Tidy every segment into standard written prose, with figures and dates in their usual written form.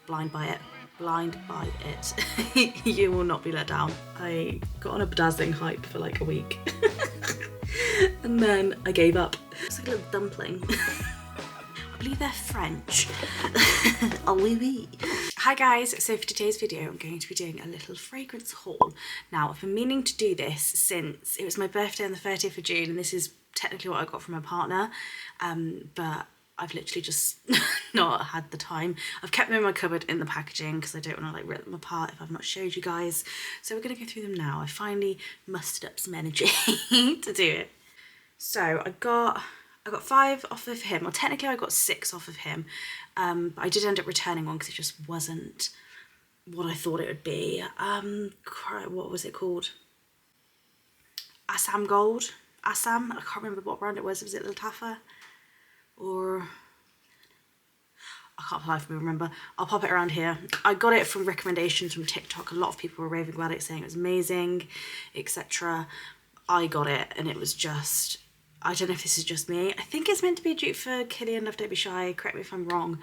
blind by it. Blind by it. You will not be let down. I got on a bedazzling hype for like a week. And then I gave up. It's like a little dumpling. I believe they're French. Oh, oui, oui. Hi guys, so for today's video I'm going to be doing a little fragrance haul. Now I've been meaning to do this since it was my birthday on the 30th of June, and this is technically what I got from my partner, but I've literally just not had the time. I've kept them in my cupboard in the packaging because I don't want to like rip them apart if I've not showed you guys. So we're going to go through them now. I finally mustered up some energy to do it. So I got 5 off of him, or technically I got 6 off of him, but I did end up returning one because it just wasn't what I thought it would be. What was it called? Assam Gold? Assam? I can't remember what brand it was. Was it Lattafa? Or I can't for the life of me remember. I'll pop it around here. I got it from recommendations from TikTok. A lot of people were raving about it, saying it was amazing, etc. I got it and it was just, I don't know if this is just me. I think it's meant to be a dupe for Kayali Love Don't Be Shy, correct me if I'm wrong,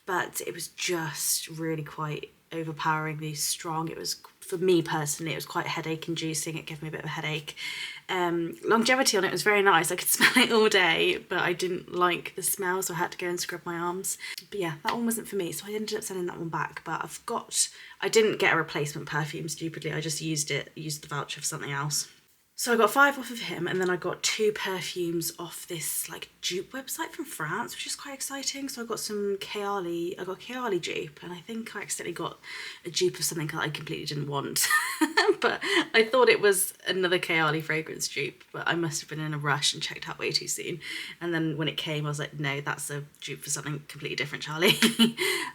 but it was just really quite overpoweringly strong. It was, for me personally, it was quite headache inducing. It gave me a bit of a headache. Longevity on it was very nice. I could smell it all day, but I didn't like the smell, so I had to go and scrub my arms. But yeah, that one wasn't for me, so I ended up sending that one back. But I didn't get a replacement perfume, stupidly. I just used the voucher for something else. So I got 5 off of him, and then I got 2 perfumes off this like dupe website from France, which is quite exciting. So I got some Kayali, I got Kayali dupe, and I think I accidentally got a dupe of something that I completely didn't want. But I thought it was another Kayali fragrance dupe, but I must have been in a rush and checked out way too soon. And then when it came, I was like, no, that's a dupe for something completely different, Charlie.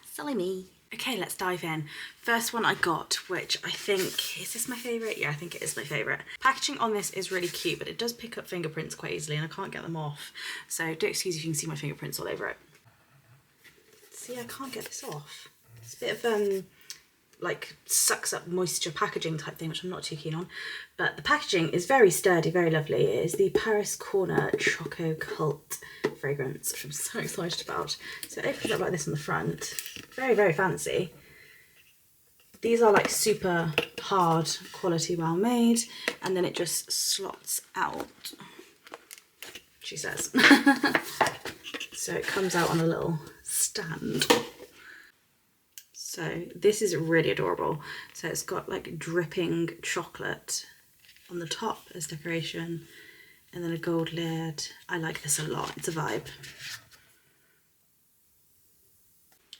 Silly me. Okay, let's dive in. First one I got, which I think, is this my favourite? Yeah, I think it is my favourite. Packaging on this is really cute, but it does pick up fingerprints quite easily and I can't get them off. So don't excuse if you can see my fingerprints all over it. See, I can't get this off. It's a bit of, like, sucks up moisture packaging type thing, which I'm not too keen on. But the packaging is very sturdy, very lovely. It is the Paris Corner Choco Cult fragrance, which I'm so excited about. So it opens up like this on the front. Very, very fancy. These are like super hard quality, well made, and then it just slots out, she says. So it comes out on a little stand. So this is really adorable. So it's got like dripping chocolate on the top as decoration, and then a gold lid. I like this a lot, it's a vibe.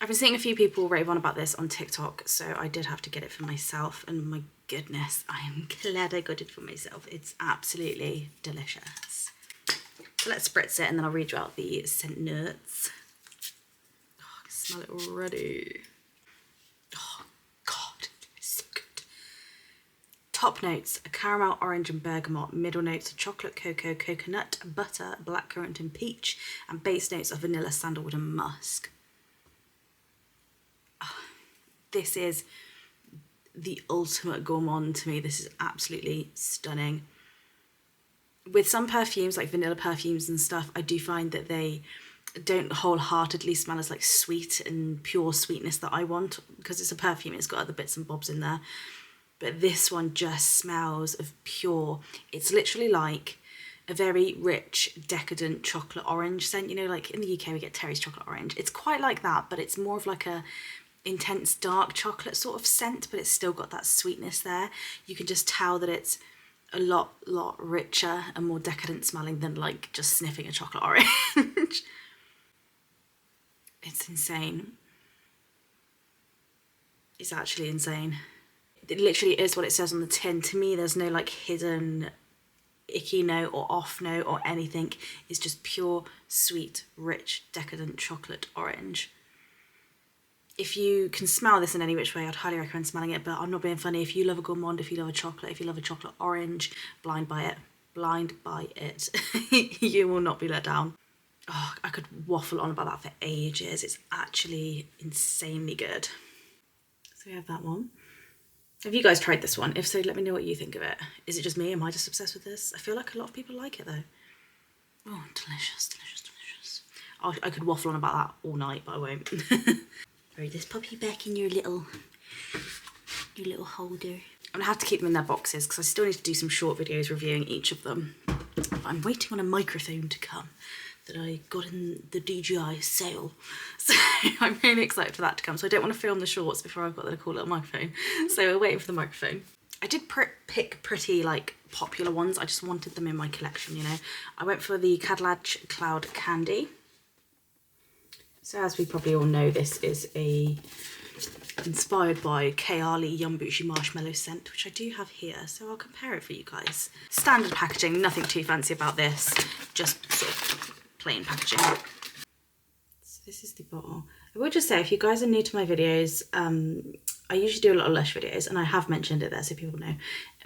I've been seeing a few people rave on about this on TikTok, so I did have to get it for myself, and my goodness, I am glad I got it for myself. It's absolutely delicious. So let's spritz it and then I'll read you out the scent notes. Oh, I can smell it already. Oh God, it's so good. Top notes, a caramel, orange and bergamot. Middle notes, chocolate, cocoa, coconut, butter, blackcurrant and peach. And base notes of vanilla, sandalwood and musk. This is the ultimate gourmand to me. This is absolutely stunning. With some perfumes, like vanilla perfumes and stuff, I do find that they don't wholeheartedly smell as like sweet and pure sweetness that I want, because it's a perfume, it's got other bits and bobs in there. But this one just smells of pure, it's literally like a very rich, decadent chocolate orange scent. You know, like in the UK we get Terry's chocolate orange. It's quite like that, but it's more of like a intense dark chocolate sort of scent, but it's still got that sweetness there. You can just tell that it's a lot richer and more decadent smelling than like just sniffing a chocolate orange. It's insane. It's actually insane. It literally is what it says on the tin. To me, there's no like hidden icky note or off note or anything. It's just pure, sweet, rich, decadent chocolate orange. If you can smell this in any which way, I'd highly recommend smelling it, but I'm not being funny. If you love a gourmand, if you love a chocolate, if you love a chocolate orange, blind by it. Blind by it. You will not be let down. Oh, I could waffle on about that for ages. It's actually insanely good. So we have that one. Have you guys tried this one? If so, let me know what you think of it. Is it just me? Am I just obsessed with this? I feel like a lot of people like it though. Oh, delicious, delicious, delicious. I could waffle on about that all night, but I won't. Throw this puppy back in your little holder. I'm gonna have to keep them in their boxes because I still need to do some short videos reviewing each of them. But I'm waiting on a microphone to come that I got in the DJI sale. So I'm really excited for that to come. So I don't want to film the shorts before I've got the cool little microphone. So we're waiting for the microphone. I did pick pretty like popular ones. I just wanted them in my collection, you know. I went for the Kayali Cloud Candy. So as we probably all know, this is inspired by Kayali Bougie Marshmallow scent, which I do have here, so I'll compare it for you guys. Standard packaging, nothing too fancy about this, just sort of plain packaging. So this is the bottle. I will just say, if you guys are new to my videos, I usually do a lot of Lush videos, and I have mentioned it there so people know.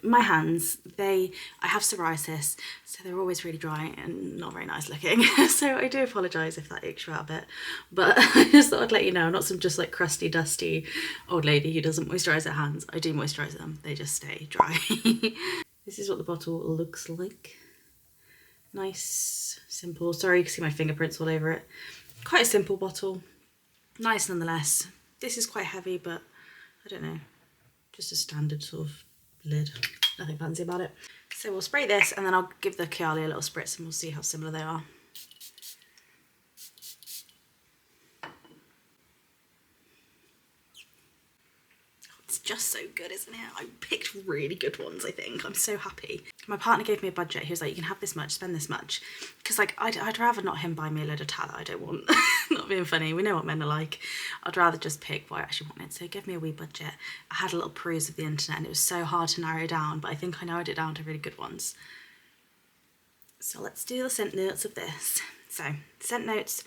My hands, I have psoriasis, so they're always really dry and not very nice looking. So I do apologise if that aches you out a bit. But I just thought I'd let you know, I'm not some just like crusty, dusty old lady who doesn't moisturise her hands. I do moisturise them, they just stay dry. This is what the bottle looks like. Nice, simple. Sorry, you can see my fingerprints all over it. Quite a simple bottle. Nice nonetheless. This is quite heavy, but I don't know, just a standard sort of lid. Nothing fancy about it. So we'll spray this and then I'll give the Kayali a little spritz and we'll see how similar they are. It's just so good, isn't it? I picked really good ones, I think. I'm so happy. My partner gave me a budget. He was like, you can have this much, spend this much. Because like, I'd rather not him buy me a load of tallow. I don't want, not being funny, we know what men are like. I'd rather just pick what I actually wanted. So he gave me a wee budget. I had a little peruse of the internet and it was so hard to narrow down, but I think I narrowed it down to really good ones. So let's do the scent notes of this. So, scent notes: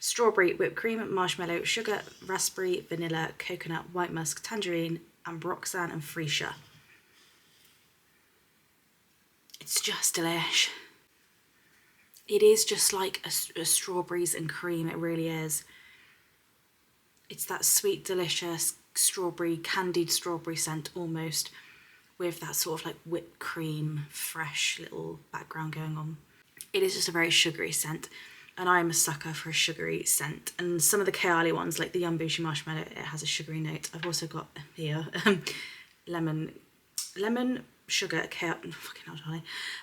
strawberry, whipped cream, marshmallow, sugar, raspberry, vanilla, coconut, white musk, tangerine, ambroxan and freesia. It's just delish. It is just like a strawberries and cream, it really is. It's that sweet, delicious strawberry, candied strawberry scent almost, with that sort of like whipped cream, fresh little background going on. It is just a very sugary scent. And I'm a sucker for a sugary scent. And some of the Kayali ones, like the Bougie Marshmallow, it has a sugary note. I've also got here lemon sugar,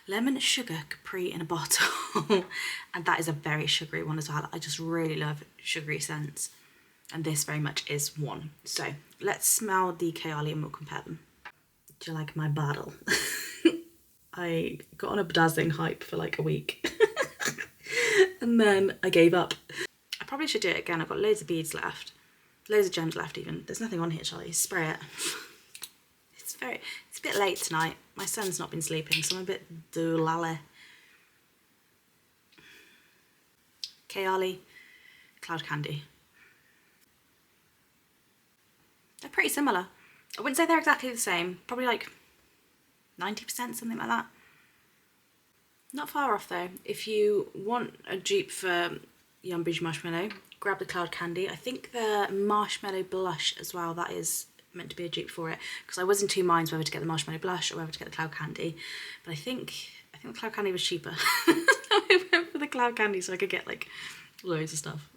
lemon sugar Capri in a bottle. And that is a very sugary one as well. I just really love sugary scents. And this very much is one. So let's smell the Kayali and we'll compare them. Do you like my bottle? I got on a bedazzling hype for like a week. And then I gave up. I probably should do it again. I've got loads of beads left. Loads of gems left even. There's nothing on here, Charlie. Spray it. It's a bit late tonight. My son's not been sleeping, so I'm a bit doolally. Kayali Cloud Candy. They're pretty similar. I wouldn't say they're exactly the same. Probably like 90%, something like that. Not far off though. If you want a dupe for Bougie Marshmallow, grab the Cloud Candy. I think the Marshmallow Blush as well, that is meant to be a dupe for it, because I was in two minds whether to get the Marshmallow Blush or whether to get the Cloud Candy, but I think the Cloud Candy was cheaper. I went for the Cloud Candy so I could get like loads of stuff.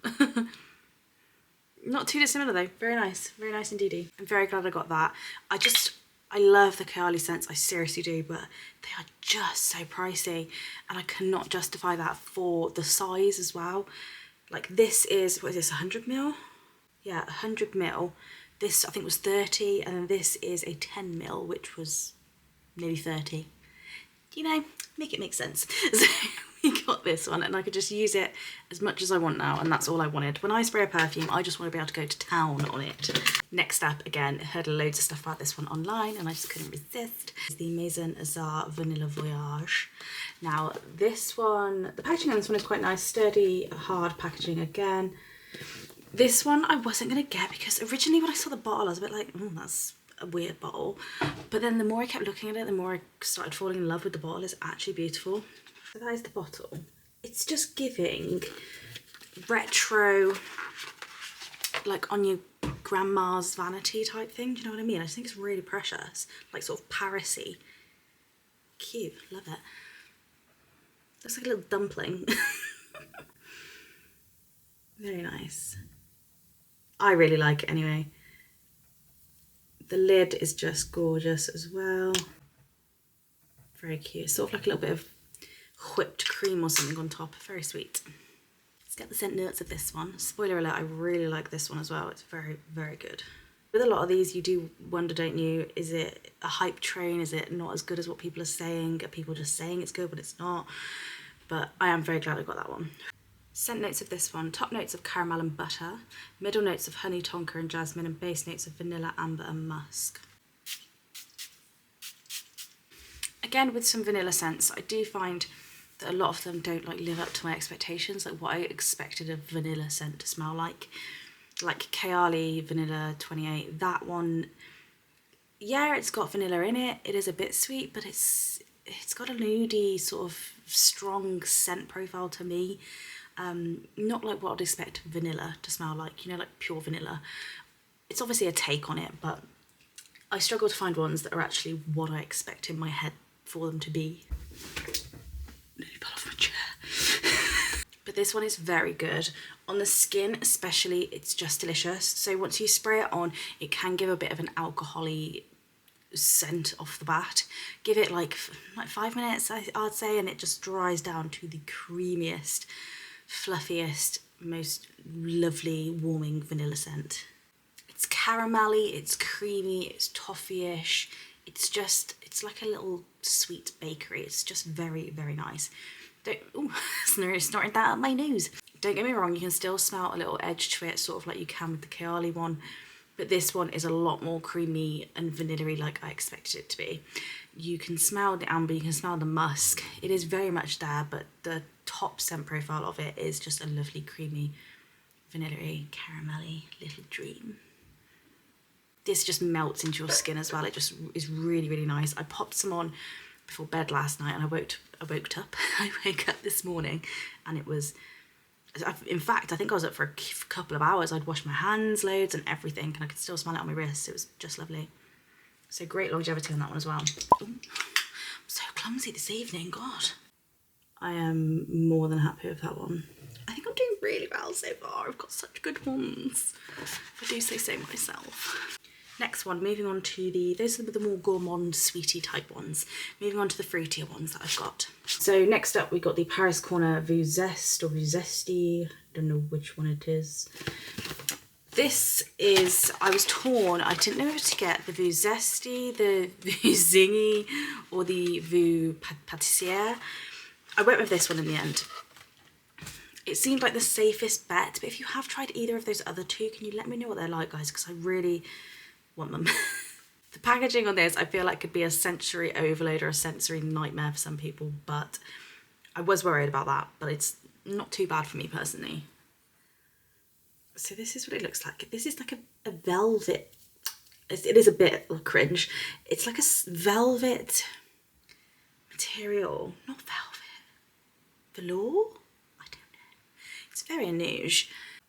Not too dissimilar though. Very nice indeedy. I'm very glad I got that. I love the Kayali scents, I seriously do, but they are just so pricey and I cannot justify that for the size as well. Like this is, what is this, 100ml? Yeah, 100ml. This I think was 30, and then this is a 10ml, which was nearly 30. You know, make it make sense. So we got this one and I could just use it as much as I want now, and that's all I wanted. When I spray a perfume, I just want to be able to go to town on it. Next up, again, heard loads of stuff about this one online and I just couldn't resist. It's the Maison Azar Vanilla Voyage. Now this one, the packaging on this one is quite nice, sturdy, hard packaging again. This one I wasn't going to get because originally when I saw the bottle I was a bit like, oh, that's a weird bottle. But then the more I kept looking at it, the more I started falling in love with the bottle. It's actually beautiful. So that is the bottle. It's just giving retro, like on your grandma's vanity type thing. Do you know what I mean? I just think it's really precious, like sort of Paris-y. Cute, love it. Looks like a little dumpling. Very nice. I really like it anyway. The lid is just gorgeous as well. Very cute. Sort of like a little bit of whipped cream or something on top. Very sweet. Let's get the scent notes of this one. Spoiler alert, I really like this one as well. It's very, very good. With a lot of these, you do wonder, don't you, is it a hype train? Is it not as good as what people are saying? Are people just saying it's good but it's not? But I am very glad I got that one. Scent notes of this one: top notes of caramel and butter, middle notes of honey, tonka and jasmine, and base notes of vanilla, amber and musk. Again, with some vanilla scents, I do find that a lot of them don't like live up to my expectations, like what I expected a vanilla scent to smell like Kayali Vanilla 28. That one, yeah, it's got vanilla in it. It is a bit sweet, but it's got a nudie sort of strong scent profile to me. Not like what I'd expect vanilla to smell like, you know, like pure vanilla. It's obviously a take on it, but I struggle to find ones that are actually what I expect in my head for them to be. Nearly fell off my chair. But this one is very good. On the skin especially, it's just delicious. So once you spray it on, it can give a bit of an alcohol-y scent off the bat. Give it like 5 minutes, I'd say, and it just dries down to the creamiest, fluffiest, most lovely, warming vanilla scent. It's caramelly, it's creamy, it's toffee-ish. It's like a little sweet bakery. It's just very, very nice. Ooh, snorted that up my nose. Don't get me wrong, you can still smell a little edge to it, sort of like you can with the Kayali one, but this one is a lot more creamy and vanilla-y like I expected it to be. You can smell the amber, you can smell the musk. It is very much there, but the top scent profile of it is just a lovely, creamy, vanilla-y, caramelly little dream. This just melts into your skin as well. It just is really, really nice. I popped some on before bed last night and I woke up. I woke up this morning and it was, in fact, I think I was up for a couple of hours. I'd washed my hands loads and everything, and I could still smell it on my wrists. It was just lovely. So great longevity on that one as well. Ooh, I'm so clumsy this evening, God. I am more than happy with that one. I think I'm doing really well so far. I've got such good ones, if I do say so myself. Next one, moving on to those are the more gourmand, sweetie type ones. Moving on to the fruitier ones that I've got. So next up we got the Paris Corner Vue Zest or Vue Zesty. Don't know which one it is. This is, I was torn. I didn't know whether to get the Vue Zesty, the Vue Zingy, or the Vue Patissiere. I went with this one in the end. It seemed like the safest bet, but if you have tried either of those other two, can you let me know what they're like, guys? Because I really want them. The packaging on this I feel like could be a sensory overload or a sensory nightmare for some people, but I was worried about that, but it's not too bad for me personally. So this is what it looks like. This is like a velvet, it is a bit cringe. It's like a velvet material, not velvet, velour? I don't know. It's very Anouge.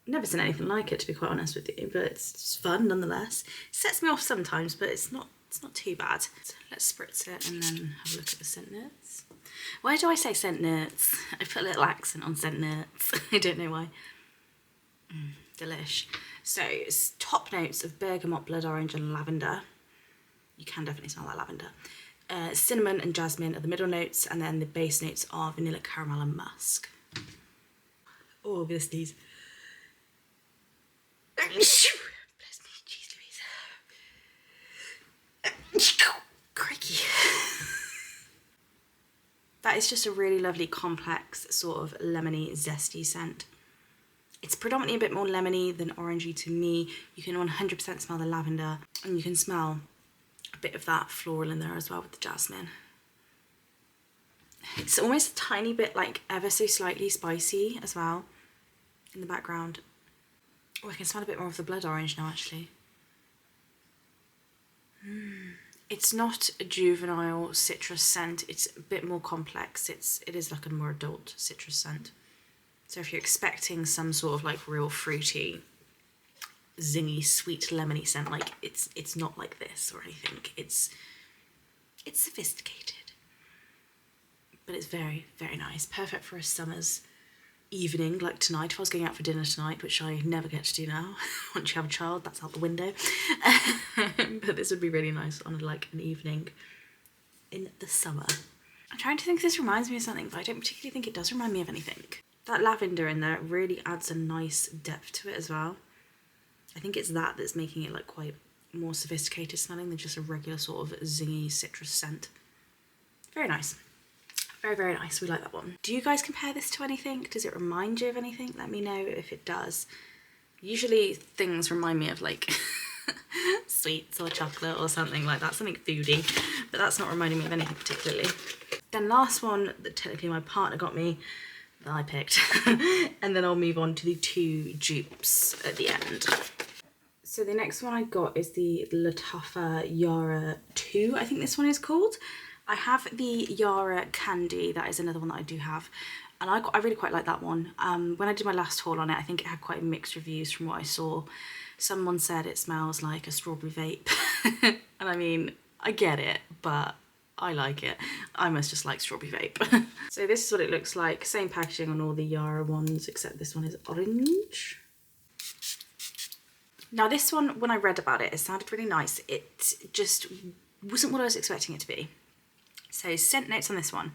Never seen anything like it, to be quite honest with you, but it's fun nonetheless. It sets me off sometimes, but it's not too bad. So let's spritz it and then have a look at the scent notes. Why do I say scent notes? I put a little accent on scent notes. I don't know why. Delish. So it's top notes of bergamot, blood orange and lavender. You can definitely smell that lavender. Cinnamon and jasmine are the middle notes, and then the base notes are vanilla, caramel and musk. Oh, this these. Bless me, jeez Louise. Crikey. That is just a really lovely, complex, sort of lemony, zesty scent. It's predominantly a bit more lemony than orangey to me. You can 100% smell the lavender, and you can smell a bit of that floral in there as well with the jasmine. It's almost a tiny bit like ever so slightly spicy as well in the background. Oh, I can smell a bit more of the blood orange now, actually. It's not a juvenile citrus scent. It's a bit more complex. It is like a more adult citrus scent. So if you're expecting some sort of like real fruity, zingy, sweet, lemony scent, like it's not like this or anything. It's sophisticated, but it's very, very nice. Perfect for a summer's evening, like tonight, if I was going out for dinner tonight, which I never get to do now. Once you have a child, that's out the window. But this would be really nice on like an evening in the summer. I'm trying to think if this reminds me of something, but I don't particularly think it does remind me of anything. That lavender in there really adds a nice depth to it as well. I think it's that that's making it like quite more sophisticated smelling than just a regular sort of zingy citrus scent. Very nice. Very, very nice. We like that one. Do you guys compare this to anything? Does it remind you of anything? Let me know if it does. Usually things remind me of like sweets or chocolate or something like that, something foodie, but that's not reminding me of anything particularly. Then last one that technically my partner got me, that I picked, and then I'll move on to the 2 dupes at the end. So the next one I got is the Lattafa Yara 2, I think this one is called. I have the Yara Candy, that is another one that I do have, and I really quite like that one. When I did my last haul on it, I think it had quite mixed reviews from what I saw. Someone said it smells like a strawberry vape, and I mean, I get it, but I like it. I must just like strawberry vape. So this is what it looks like, same packaging on all the Yara ones, except this one is orange. Now this one, when I read about it, it sounded really nice. It just wasn't what I was expecting it to be. So scent notes on this one.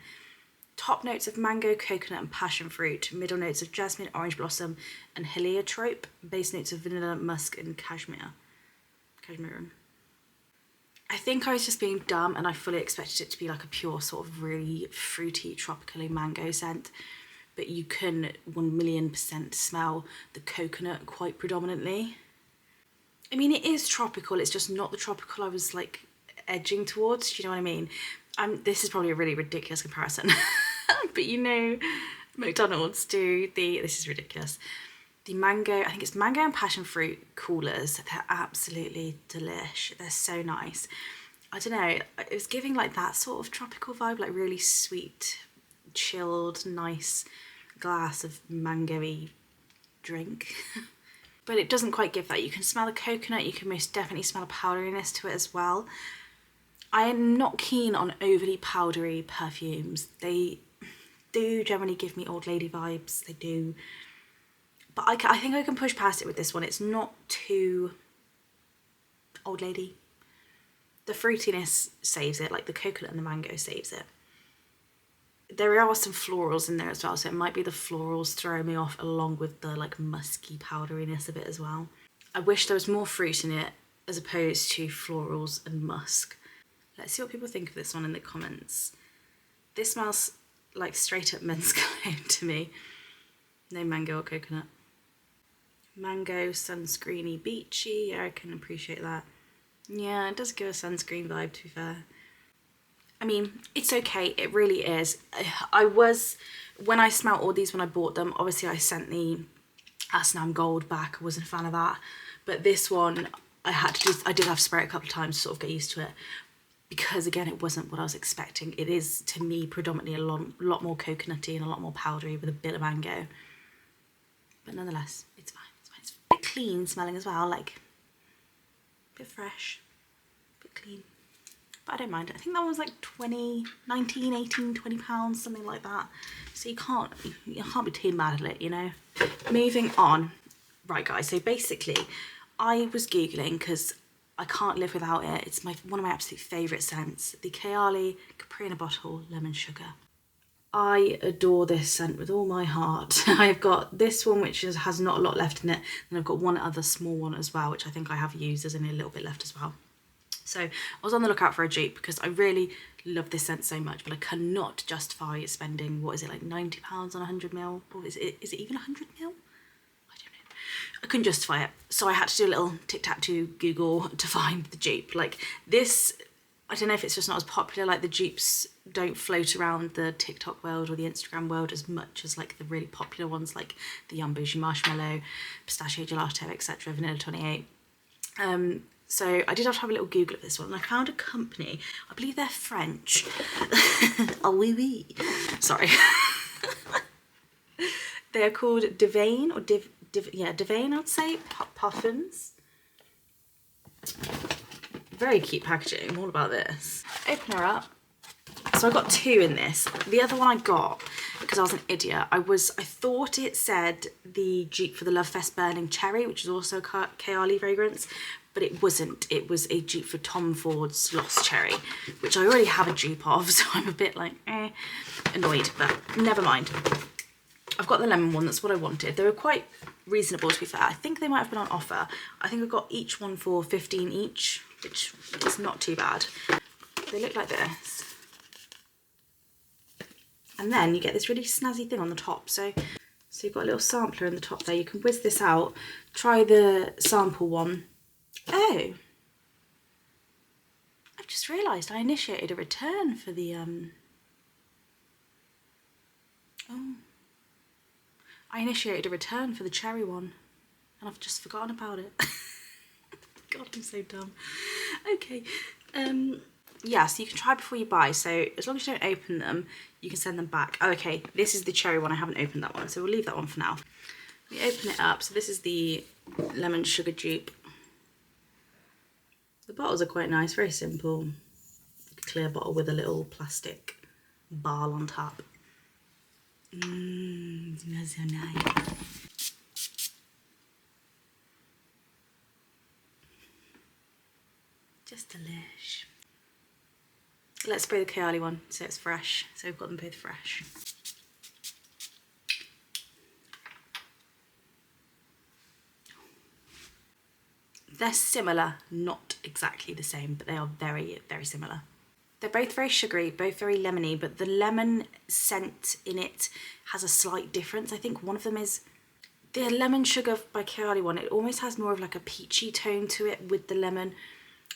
Top notes of mango, coconut and passion fruit. Middle notes of jasmine, orange blossom and heliotrope. Base notes of vanilla, musk and cashmere. I think I was just being dumb and I fully expected it to be like a pure sort of really fruity, tropically mango scent. But you can 1,000,000% smell the coconut quite predominantly. I mean, it is tropical, it's just not the tropical I was like edging towards, do you know what I mean? This is probably a really ridiculous comparison, but you know, McDonald's do this is ridiculous. The mango, I think it's mango and passion fruit coolers, they're absolutely delish. They're so nice. I don't know, it was giving like that sort of tropical vibe, like really sweet, chilled, nice glass of mango-y drink. But it doesn't quite give that. You can smell the coconut, you can most definitely smell a powderiness to it as well. I am not keen on overly powdery perfumes. They do generally give me old lady vibes, they do. But I think I can push past it with this one. It's not too old lady. The fruitiness saves it, like the coconut and the mango saves it. There are some florals in there as well, so it might be the florals throwing me off along with the like musky powderiness of it as well. I wish there was more fruit in it as opposed to florals and musk. Let's see what people think of this one in the comments. This smells like straight up men's cologne to me. No mango or coconut. Mango, sunscreeny, beachy. Yeah, I can appreciate that. Yeah, it does give a sunscreen vibe, to be fair. I mean, it's okay, it really is. When I smelled all these when I bought them, obviously I sent the Asnam Gold back, I wasn't a fan of that. But this one, I did have to spray it a couple of times to sort of get used to it. Because again, it wasn't what I was expecting. It is, to me, predominantly a lot more coconutty and a lot more powdery with a bit of mango. But nonetheless, it's fine, it's fine. It's a bit clean smelling as well, like a bit fresh, a bit clean. But I don't mind it. I think that one was like 19, 18, 20 pounds, something like that. So you can't be too mad at it, you know? Moving on. Right guys, so basically I was Googling because I can't live without it. It's one of my absolute favourite scents. The Kayali Capri in a Bottle Lemon Sugar. I adore this scent with all my heart. I've got this one which has not a lot left in it, and I've got one other small one as well, which I think I have used. There's only a little bit left as well. So I was on the lookout for a dupe because I really love this scent so much, but I cannot justify spending, what is it, like £90 on 100ml? Or is it even 100ml? I couldn't justify it, so I had to do a little tic-tac-toe Google to find the dupe. Like this, I don't know if it's just not as popular, like the dupes don't float around the TikTok world or the Instagram world as much as like the really popular ones like the Young Bougie Marshmallow, Pistachio Gelato, etc, Vanilla 28. So I did have to have a little Google of this one, and I found a company, I believe they're French. Oh oui oui, sorry. They are called Devane or Devane, I'd say, Parfums. Very cute packaging, I'm all about this. Open her up. So I got 2 in this. The other one I got, because I was an idiot, I thought it said the dupe for the Love Fest Burning Cherry, which is also a Kayali fragrance, but it wasn't. It was a dupe for Tom Ford's Lost Cherry, which I already have a dupe of, so I'm a bit like, annoyed, but never mind. I've got the lemon one, that's what I wanted. They were quite reasonable, to be fair. I think they might have been on offer. I think I got each one for 15 each, which is not too bad. They look like this. And then you get this really snazzy thing on the top. So you've got a little sampler in the top there. You can whiz this out, try the sample one. Oh, I've just realised I initiated a return for the, I initiated a return for the cherry one, and I've just forgotten about it. God, I'm so dumb. Okay, yeah, so you can try before you buy, so as long as you don't open them, you can send them back. Oh, okay, this is the cherry one, I haven't opened that one, so we'll leave that one for now. We open it up, so this is the lemon sugar dupe. The bottles are quite nice, very simple. Clear bottle with a little plastic ball on top. Smells so nice. Just delish. Let's spray the Kayali one so it's fresh. So we've got them both fresh. They're similar, not exactly the same, but they are very, very similar. They're both very sugary, both very lemony, but the lemon scent in it has a slight difference. I think one of them is the lemon sugar by Kayali one. It almost has more of like a peachy tone to it with the lemon,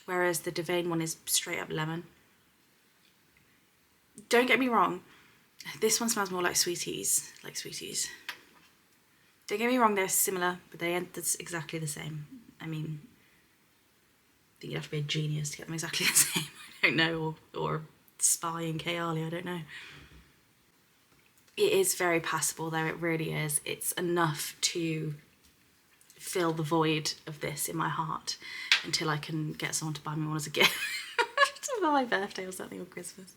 whereas the Devane one is straight up lemon. Don't get me wrong, this one smells more like sweeties, Don't get me wrong, they're similar, but that's exactly the same. I mean, I think you have to be a genius to get them exactly the same. I don't know, or spy in Kayali, I don't know. It is very passable though, it really is. It's enough to fill the void of this in my heart until I can get someone to buy me one as a gift for my birthday or something, or Christmas.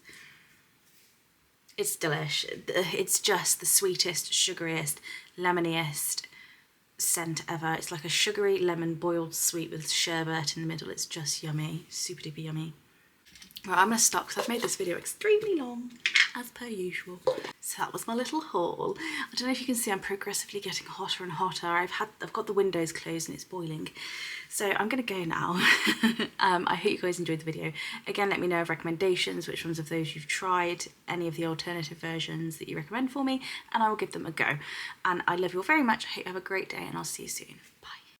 It's delish. It's just the sweetest, sugariest, lemoniest scent ever. It's like a sugary lemon boiled sweet with sherbet in the middle. It's just yummy, super duper yummy. Right, I'm gonna stop because I've made this video extremely long, as per usual. So that was my little haul. I don't know if you can see I'm progressively getting hotter and hotter. I've got the windows closed and it's boiling. So I'm gonna go now. I hope you guys enjoyed the video. Again, let me know of recommendations, which ones of those you've tried, any of the alternative versions that you recommend for me, and I will give them a go. And I love you all very much. I hope you have a great day and I'll see you soon. Bye.